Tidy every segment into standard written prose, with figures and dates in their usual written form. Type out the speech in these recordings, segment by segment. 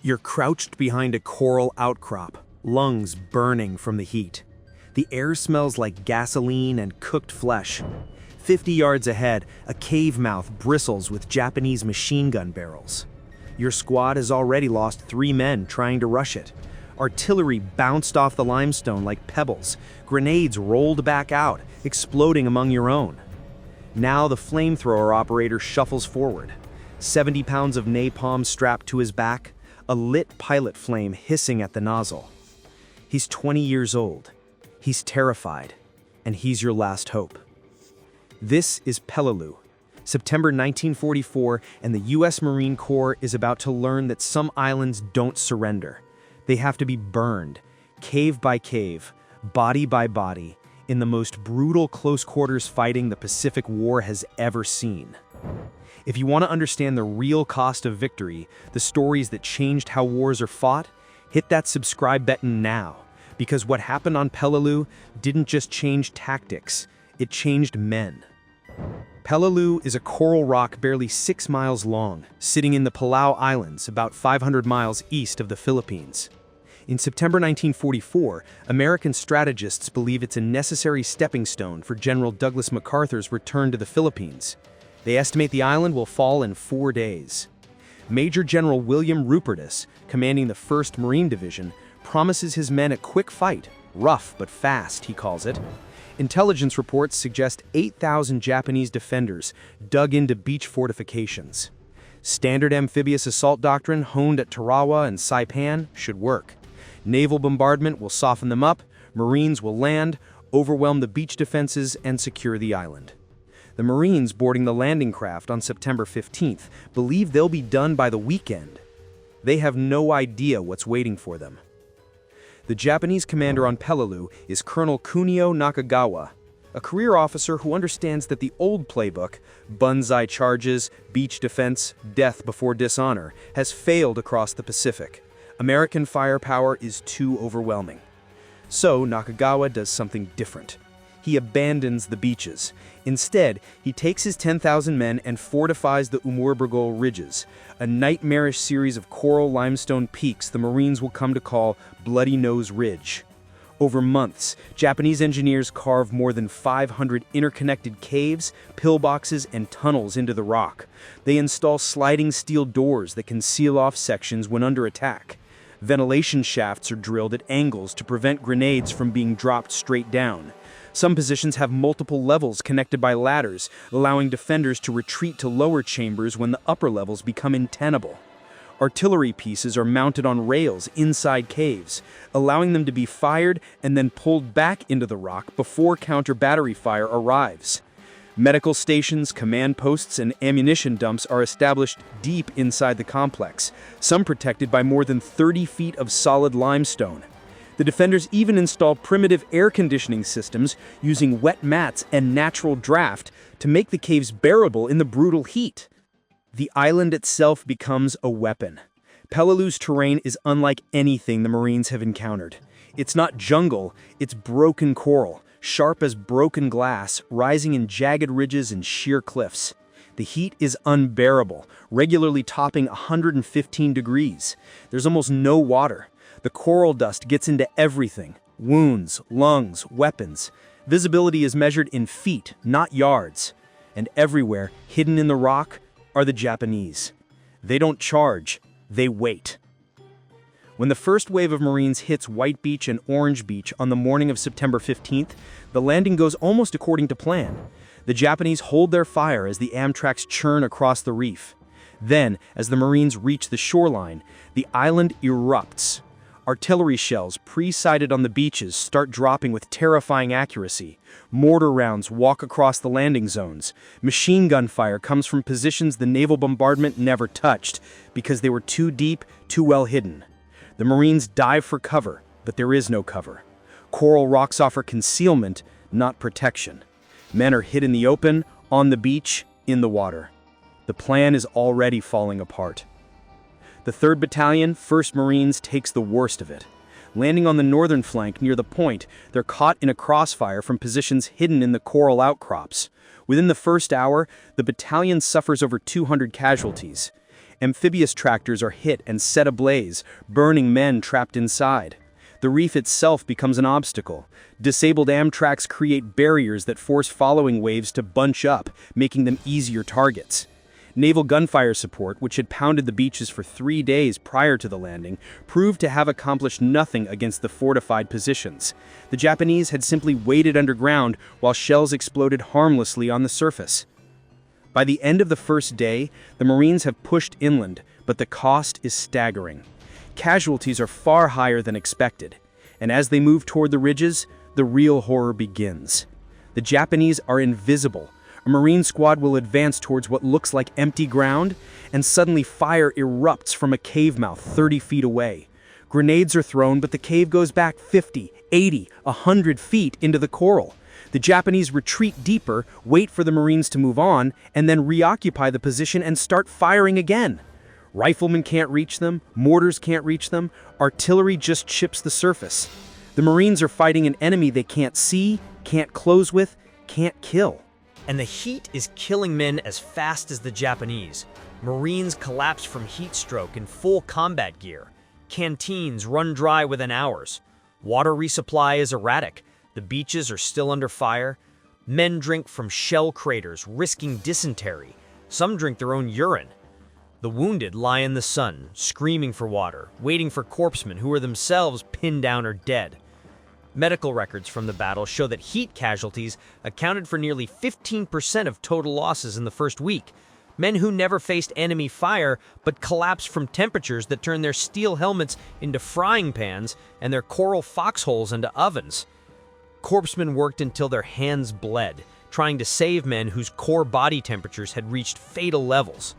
You're crouched behind a coral outcrop, lungs burning from the heat. The air smells like gasoline and cooked flesh. 50 yards ahead, a cave mouth bristles with Japanese machine gun barrels. Your squad has already lost 3 men trying to rush it. Artillery bounced off the limestone like pebbles. Grenades rolled back out, exploding among your own. Now the flamethrower operator shuffles forward. 70 pounds of napalm strapped to his back, a lit pilot flame hissing at the nozzle. He's 20 years old. He's terrified, and he's your last hope. This is Peleliu, September 1944, and the U.S. Marine Corps is about to learn that some islands don't surrender. They have to be burned, cave by cave, body by body, in the most brutal close-quarters fighting the Pacific War has ever seen. If you want to understand the real cost of victory, the stories that changed how wars are fought, hit that subscribe button now, because what happened on Peleliu didn't just change tactics, it changed men. Peleliu is a coral rock barely 6 miles long, sitting in the Palau Islands, about 500 miles east of the Philippines. In September 1944, American strategists believe it's a necessary stepping stone for General Douglas MacArthur's return to the Philippines. They estimate the island will fall in 4 days. Major General William Rupertus, commanding the 1st Marine Division, promises his men a quick fight, rough but fast, he calls it. Intelligence reports suggest 8,000 Japanese defenders dug into beach fortifications. Standard amphibious assault doctrine honed at Tarawa and Saipan should work. Naval bombardment will soften them up, Marines will land, overwhelm the beach defenses, and secure the island. The Marines boarding the landing craft on September 15th believe they'll be done by the weekend. They have no idea what's waiting for them. The Japanese commander on Peleliu is Colonel Kunio Nakagawa, a career officer who understands that the old playbook, banzai charges, beach defense, death before dishonor, has failed across the Pacific. American firepower is too overwhelming. So Nakagawa does something different. He abandons the beaches. Instead, he takes his 10,000 men and fortifies the Umurbrogol ridges, a nightmarish series of coral limestone peaks the Marines will come to call Bloody Nose Ridge. Over months, Japanese engineers carve more than 500 interconnected caves, pillboxes, and tunnels into the rock. They install sliding steel doors that can seal off sections when under attack. Ventilation shafts are drilled at angles to prevent grenades from being dropped straight down. Some positions have multiple levels connected by ladders, allowing defenders to retreat to lower chambers when the upper levels become untenable. Artillery pieces are mounted on rails inside caves, allowing them to be fired and then pulled back into the rock before counter-battery fire arrives. Medical stations, command posts, and ammunition dumps are established deep inside the complex, some protected by more than 30 feet of solid limestone. The defenders even install primitive air conditioning systems using wet mats and natural draft to make the caves bearable in the brutal heat. The island itself becomes a weapon. Peleliu's terrain is unlike anything the Marines have encountered. It's not jungle, it's broken coral, sharp as broken glass, rising in jagged ridges and sheer cliffs. The heat is unbearable, regularly topping 115 degrees. There's almost no water. The coral dust gets into everything: wounds, lungs, weapons. Visibility is measured in feet, not yards. And everywhere, hidden in the rock, are the Japanese. They don't charge, they wait. When the first wave of Marines hits White Beach and Orange Beach on the morning of September 15th, the landing goes almost according to plan. The Japanese hold their fire as the Amtraks churn across the reef. Then, as the Marines reach the shoreline, the island erupts. Artillery shells pre-sighted on the beaches start dropping with terrifying accuracy. Mortar rounds walk across the landing zones. Machine gun fire comes from positions the naval bombardment never touched because they were too deep, too well hidden. The Marines dive for cover, but there is no cover. Coral rocks offer concealment, not protection. Men are hid in the open, on the beach, in the water. The plan is already falling apart. The 3rd Battalion, 1st Marines, takes the worst of it. Landing on the northern flank near the point, they're caught in a crossfire from positions hidden in the coral outcrops. Within the first hour, the battalion suffers over 200 casualties. Amphibious tractors are hit and set ablaze, burning men trapped inside. The reef itself becomes an obstacle. Disabled Amtraks create barriers that force following waves to bunch up, making them easier targets. Naval gunfire support, which had pounded the beaches for 3 days prior to the landing, proved to have accomplished nothing against the fortified positions. The Japanese had simply waited underground while shells exploded harmlessly on the surface. By the end of the first day, the Marines have pushed inland, but the cost is staggering. Casualties are far higher than expected, and as they move toward the ridges, the real horror begins. The Japanese are invisible. A Marine squad will advance towards what looks like empty ground, and suddenly fire erupts from a cave mouth 30 feet away. Grenades are thrown, but the cave goes back 50, 80, 100 feet into the coral. The Japanese retreat deeper, wait for the Marines to move on, and then reoccupy the position and start firing again. Riflemen can't reach them, mortars can't reach them, artillery just chips the surface. The Marines are fighting an enemy they can't see, can't close with, can't kill. And the heat is killing men as fast as the Japanese. Marines collapse from heat stroke in full combat gear. Canteens run dry within hours. Water resupply is erratic. The beaches are still under fire. Men drink from shell craters, risking dysentery. Some drink their own urine. The wounded lie in the sun, screaming for water, waiting for corpsmen who are themselves pinned down or dead. Medical records from the battle show that heat casualties accounted for nearly 15% of total losses in the first week. Men who never faced enemy fire but collapsed from temperatures that turned their steel helmets into frying pans and their coral foxholes into ovens. Corpsmen worked until their hands bled, trying to save men whose core body temperatures had reached fatal levels.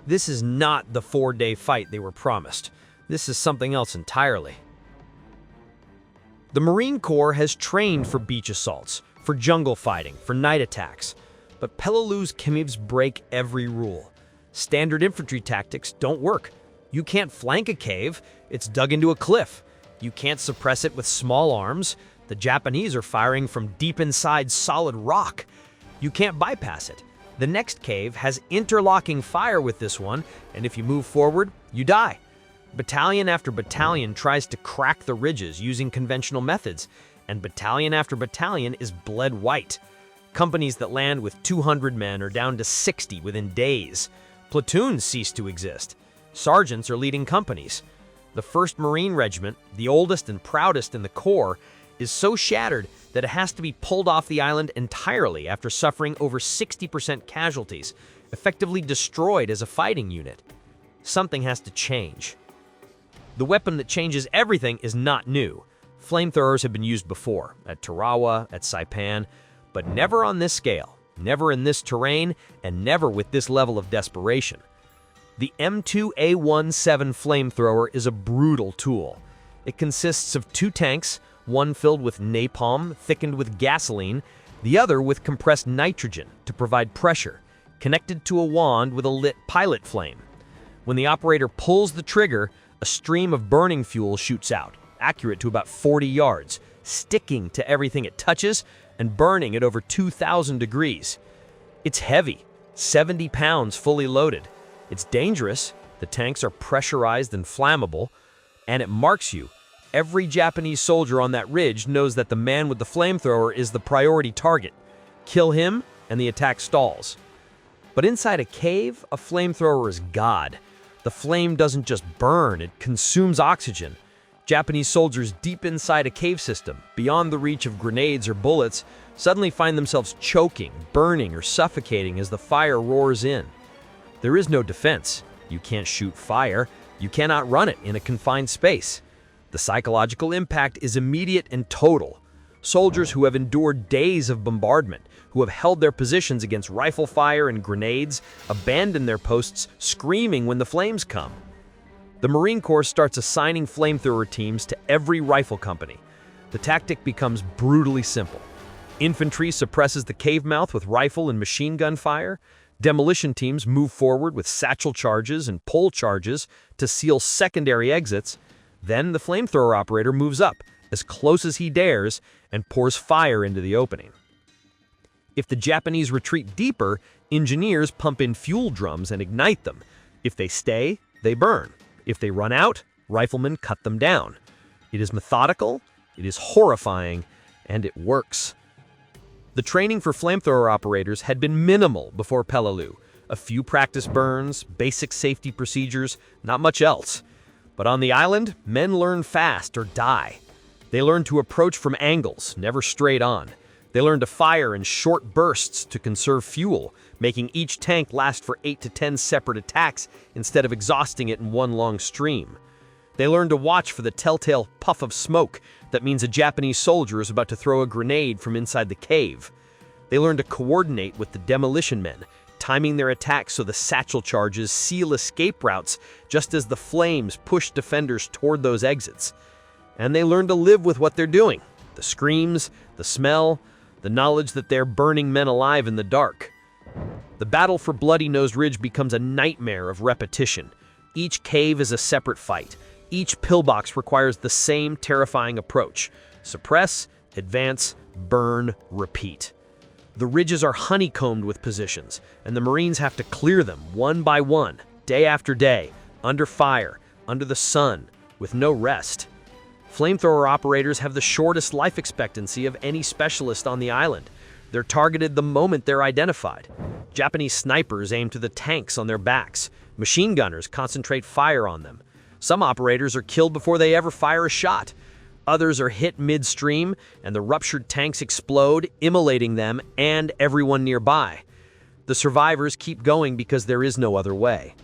This is not the 4-day fight they were promised. This is something else entirely. The Marine Corps has trained for beach assaults, for jungle fighting, for night attacks. But Peleliu's caves break every rule. Standard infantry tactics don't work. You can't flank a cave, it's dug into a cliff. You can't suppress it with small arms. The Japanese are firing from deep inside solid rock. You can't bypass it. The next cave has interlocking fire with this one, and if you move forward, you die. Battalion after battalion tries to crack the ridges using conventional methods, and battalion after battalion is bled white. Companies that land with 200 men are down to 60 within days. Platoons cease to exist. Sergeants are leading companies. The 1st Marine Regiment, the oldest and proudest in the Corps, is so shattered that it has to be pulled off the island entirely after suffering over 60% casualties, effectively destroyed as a fighting unit. Something has to change. The weapon that changes everything is not new. Flamethrowers have been used before, at Tarawa, at Saipan, but never on this scale, never in this terrain, and never with this level of desperation. The M2A17 flamethrower is a brutal tool. It consists of 2 tanks, one filled with napalm, thickened with gasoline, the other with compressed nitrogen to provide pressure, connected to a wand with a lit pilot flame. When the operator pulls the trigger, a stream of burning fuel shoots out, accurate to about 40 yards, sticking to everything it touches and burning at over 2,000 degrees. It's heavy, 70 pounds fully loaded. It's dangerous, the tanks are pressurized and flammable, and it marks you. Every Japanese soldier on that ridge knows that the man with the flamethrower is the priority target. Kill him, and the attack stalls. But inside a cave, a flamethrower is God. The flame doesn't just burn, it consumes oxygen. Japanese soldiers deep inside a cave system, beyond the reach of grenades or bullets, suddenly find themselves choking, burning, or suffocating as the fire roars in. There is no defense. You can't shoot fire. You cannot run it in a confined space. The psychological impact is immediate and total. Soldiers who have endured days of bombardment, who have held their positions against rifle fire and grenades, abandon their posts, screaming when the flames come. The Marine Corps starts assigning flamethrower teams to every rifle company. The tactic becomes brutally simple. Infantry suppresses the cave mouth with rifle and machine gun fire. Demolition teams move forward with satchel charges and pole charges to seal secondary exits. Then the flamethrower operator moves up, as close as he dares, and pours fire into the opening. If the Japanese retreat deeper, engineers pump in fuel drums and ignite them. If they stay, they burn. If they run out, riflemen cut them down. It is methodical, it is horrifying, and it works. The training for flamethrower operators had been minimal before Peleliu. A few practice burns, basic safety procedures, not much else. But on the island, men learn fast or die. They learn to approach from angles, never straight on. They learn to fire in short bursts to conserve fuel, making each tank last for 8 to 10 separate attacks instead of exhausting it in one long stream. They learn to watch for the telltale puff of smoke that means a Japanese soldier is about to throw a grenade from inside the cave. They learn to coordinate with the demolition men, timing their attacks so the satchel charges seal escape routes just as the flames push defenders toward those exits. And they learn to live with what they're doing. The screams, the smell, the knowledge that they're burning men alive in the dark. The battle for Bloody Nose Ridge becomes a nightmare of repetition. Each cave is a separate fight. Each pillbox requires the same terrifying approach. Suppress, advance, burn, repeat. The ridges are honeycombed with positions, and the Marines have to clear them one by one, day after day, under fire, under the sun, with no rest. Flamethrower operators have the shortest life expectancy of any specialist on the island. They're targeted the moment they're identified. Japanese snipers aim to the tanks on their backs. Machine gunners concentrate fire on them. Some operators are killed before they ever fire a shot. Others are hit midstream, and the ruptured tanks explode, immolating them and everyone nearby. The survivors keep going because there is no other way.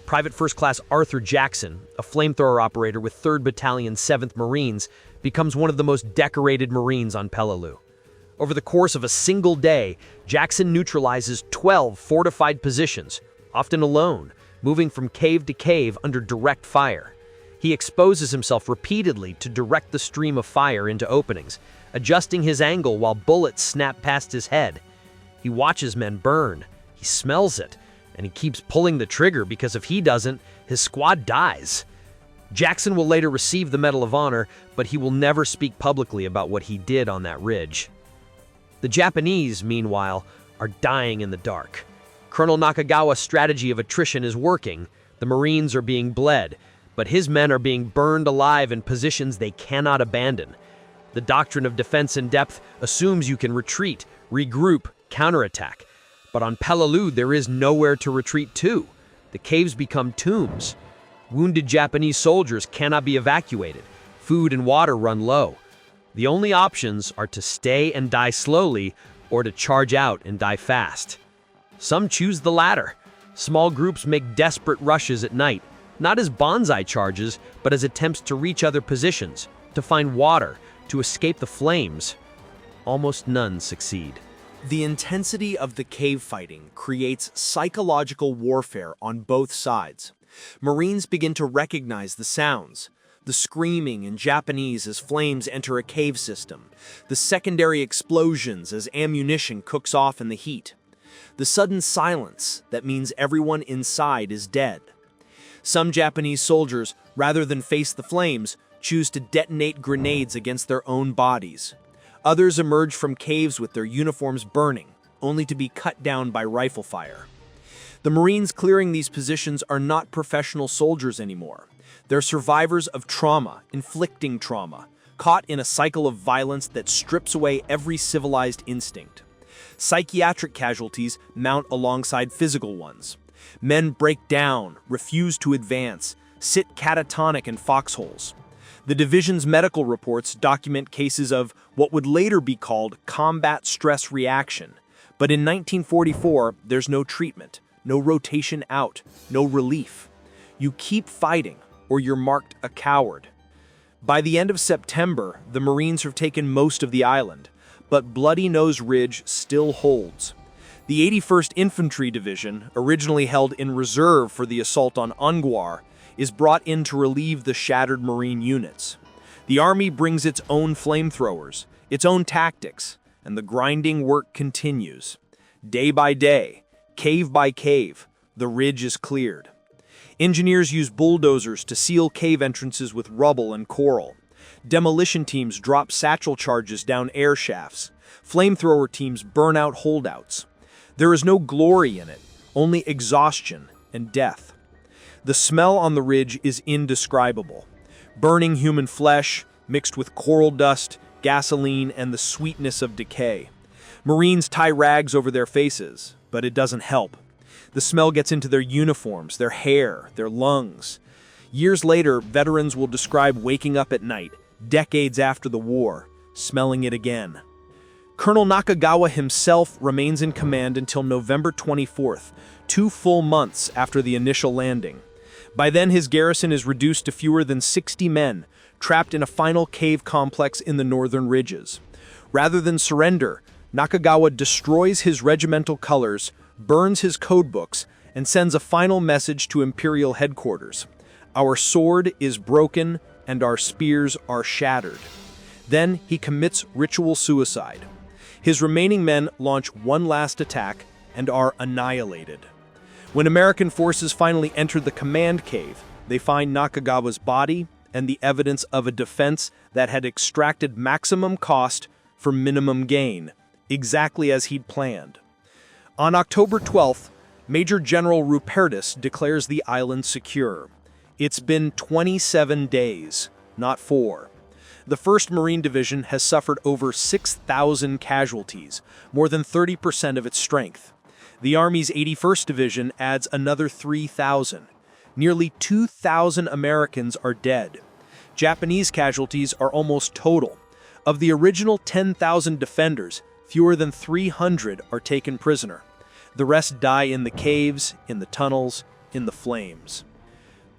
Private First Class Arthur Jackson, a flamethrower operator with 3rd Battalion 7th Marines, becomes one of the most decorated Marines on Peleliu. Over the course of a single day, Jackson neutralizes 12 fortified positions, often alone, moving from cave to cave under direct fire. He exposes himself repeatedly to direct the stream of fire into openings, adjusting his angle while bullets snap past his head. He watches men burn, he smells it, and he keeps pulling the trigger because if he doesn't, his squad dies. Jackson will later receive the Medal of Honor, but he will never speak publicly about what he did on that ridge. The Japanese, meanwhile, are dying in the dark. Colonel Nakagawa's strategy of attrition is working. The Marines are being bled, but his men are being burned alive in positions they cannot abandon. The doctrine of defense in depth assumes you can retreat, regroup, counterattack. But on Peleliu, there is nowhere to retreat to. The caves become tombs. Wounded Japanese soldiers cannot be evacuated. Food and water run low. The only options are to stay and die slowly, or to charge out and die fast. Some choose the latter. Small groups make desperate rushes at night, not as bonsai charges, but as attempts to reach other positions, to find water, to escape the flames. Almost none succeed. The intensity of the cave fighting creates psychological warfare on both sides. Marines begin to recognize the sounds. The screaming in Japanese as flames enter a cave system. The secondary explosions as ammunition cooks off in the heat. The sudden silence that means everyone inside is dead. Some Japanese soldiers, rather than face the flames, choose to detonate grenades against their own bodies. Others emerge from caves with their uniforms burning, only to be cut down by rifle fire. The Marines clearing these positions are not professional soldiers anymore. They're survivors of trauma, inflicting trauma, caught in a cycle of violence that strips away every civilized instinct. Psychiatric casualties mount alongside physical ones. Men break down, refuse to advance, sit catatonic in foxholes. The division's medical reports document cases of what would later be called combat stress reaction. But in 1944, there's no treatment, no rotation out, no relief. You keep fighting, or you're marked a coward. By the end of September, the Marines have taken most of the island, but Bloody Nose Ridge still holds. The 81st Infantry Division, originally held in reserve for the assault on Ungwar, is brought in to relieve the shattered Marine units. The Army brings its own flamethrowers, its own tactics, and the grinding work continues. Day by day, cave by cave, the ridge is cleared. Engineers use bulldozers to seal cave entrances with rubble and coral. Demolition teams drop satchel charges down air shafts. Flamethrower teams burn out holdouts. There is no glory in it, only exhaustion and death. The smell on the ridge is indescribable. Burning human flesh, mixed with coral dust, gasoline, and the sweetness of decay. Marines tie rags over their faces, but it doesn't help. The smell gets into their uniforms, their hair, their lungs. Years later, veterans will describe waking up at night, decades after the war, smelling it again. Colonel Nakagawa himself remains in command until November 24th, 2 full months after the initial landing. By then, his garrison is reduced to fewer than 60 men, trapped in a final cave complex in the northern ridges. Rather than surrender, Nakagawa destroys his regimental colors, burns his codebooks, and sends a final message to Imperial headquarters. Our sword is broken and our spears are shattered. Then he commits ritual suicide. His remaining men launch one last attack and are annihilated. When American forces finally enter the command cave, they find Nakagawa's body and the evidence of a defense that had extracted maximum cost for minimum gain, exactly as he'd planned. On October 12th, Major General Rupertus declares the island secure. It's been 27 days, not 4. The 1st Marine Division has suffered over 6,000 casualties, more than 30% of its strength. The Army's 81st Division adds another 3,000. Nearly 2,000 Americans are dead. Japanese casualties are almost total. Of the original 10,000 defenders, fewer than 300 are taken prisoner. The rest die in the caves, in the tunnels, in the flames.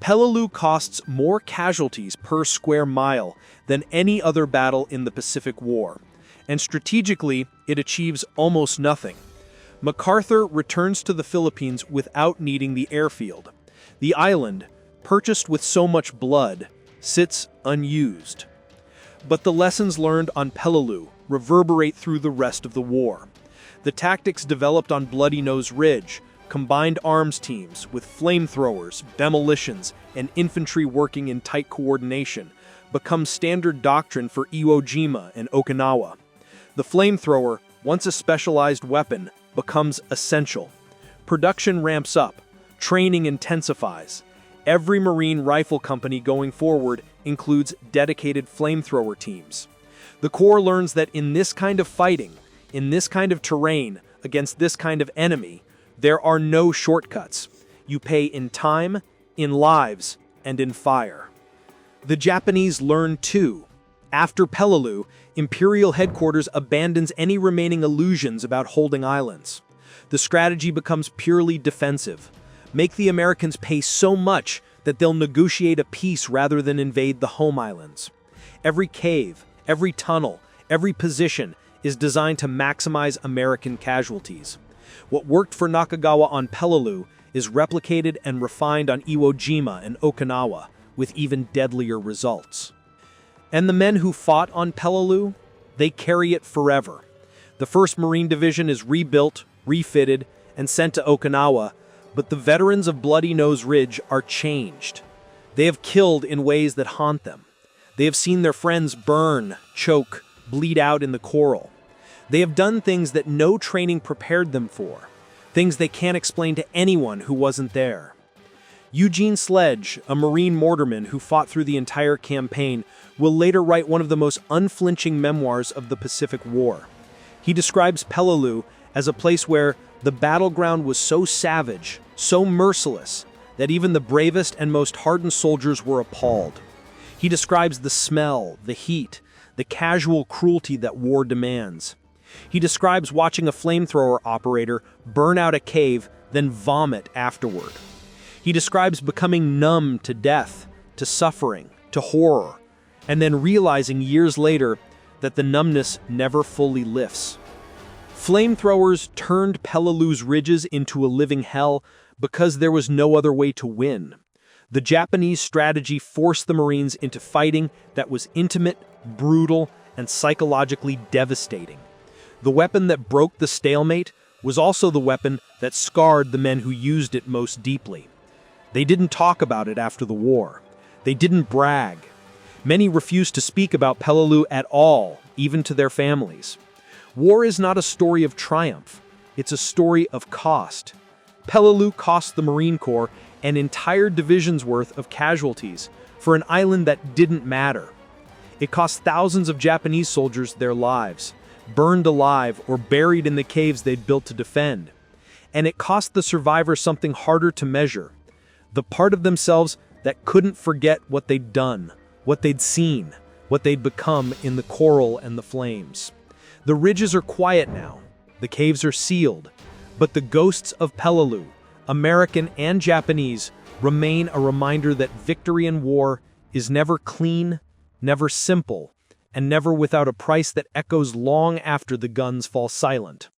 Peleliu costs more casualties per square mile than any other battle in the Pacific War, and strategically, it achieves almost nothing. MacArthur returns to the Philippines without needing the airfield. The island, purchased with so much blood, sits unused. But the lessons learned on Peleliu reverberate through the rest of the war. The tactics developed on Bloody Nose Ridge, combined arms teams with flamethrowers, demolitions, and infantry working in tight coordination, become standard doctrine for Iwo Jima and Okinawa. The flamethrower, once a specialized weapon, becomes essential. Production ramps up, training intensifies. Every Marine rifle company going forward includes dedicated flamethrower teams. The Corps learns that in this kind of fighting, in this kind of terrain, against this kind of enemy, there are no shortcuts. You pay in time, in lives, and in fire. The Japanese learn too. After Peleliu, Imperial headquarters abandons any remaining illusions about holding islands. The strategy becomes purely defensive. Make the Americans pay so much that they'll negotiate a peace rather than invade the home islands. Every cave, every tunnel, every position is designed to maximize American casualties. What worked for Nakagawa on Peleliu is replicated and refined on Iwo Jima and Okinawa, with even deadlier results. And the men who fought on Peleliu, they carry it forever. The 1st Marine Division is rebuilt, refitted, and sent to Okinawa, but the veterans of Bloody Nose Ridge are changed. They have killed in ways that haunt them. They have seen their friends burn, choke, bleed out in the coral. They have done things that no training prepared them for, things they can't explain to anyone who wasn't there. Eugene Sledge, a Marine mortarman who fought through the entire campaign, will later write one of the most unflinching memoirs of the Pacific War. He describes Peleliu as a place where the battleground was so savage, so merciless, that even the bravest and most hardened soldiers were appalled. He describes the smell, the heat, the casual cruelty that war demands. He describes watching a flamethrower operator burn out a cave, then vomit afterward. He describes becoming numb to death, to suffering, to horror, and then realizing years later that the numbness never fully lifts. Flamethrowers turned Peleliu's ridges into a living hell because there was no other way to win. The Japanese strategy forced the Marines into fighting that was intimate, brutal, and psychologically devastating. The weapon that broke the stalemate was also the weapon that scarred the men who used it most deeply. They didn't talk about it after the war. They didn't brag. Many refused to speak about Peleliu at all, even to their families. War is not a story of triumph. It's a story of cost. Peleliu cost the Marine Corps an entire division's worth of casualties for an island that didn't matter. It cost thousands of Japanese soldiers their lives, burned alive or buried in the caves they'd built to defend. And it cost the survivors something harder to measure, the part of themselves that couldn't forget what they'd done, what they'd seen, what they'd become in the coral and the flames. The ridges are quiet now, the caves are sealed, but the ghosts of Peleliu, American and Japanese, remain a reminder that victory in war is never clean, never simple, and never without a price that echoes long after the guns fall silent.